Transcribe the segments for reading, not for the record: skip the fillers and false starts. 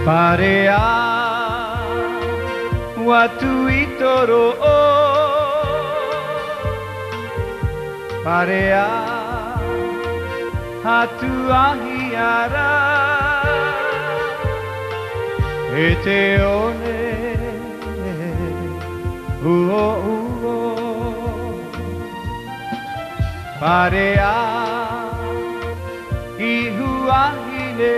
Parea watu itoro Parea hatu ahiara Ete one uo uo Parea ihu ahine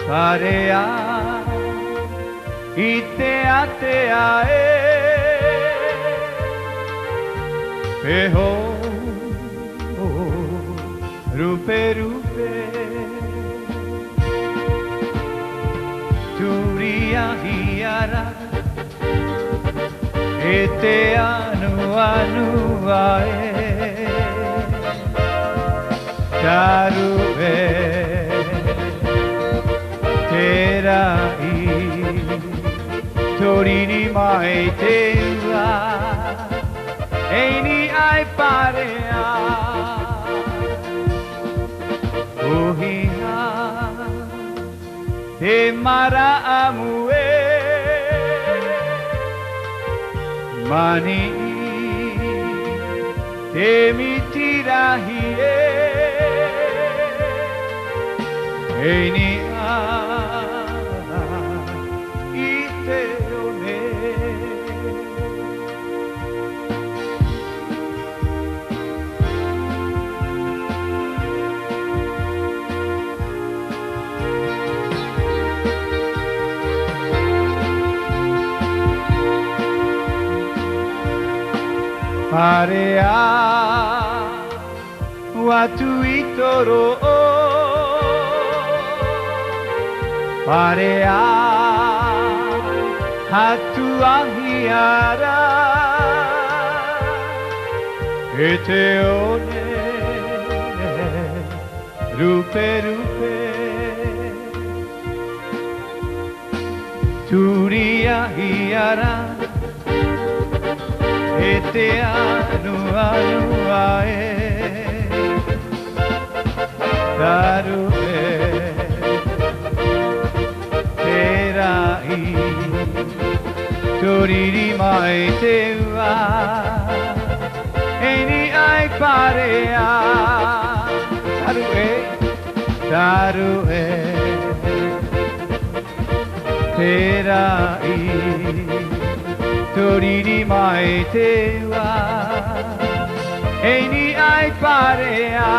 Parea ite atea Peho rupe rupe Turia hiara ete anu anu ae Darube Terai Tori ni mai te ua Eini ai parea Uhiha Te mara amue Mani Te mitirahi Eini Parea watu itoro Parea hatu ahiara Ete one rupe rupe Turia hiara Ete anu anu ae Daru Terai Toriri mai te ua Eini ai parea Daru Terai Toriri mai te ua Eini ai parea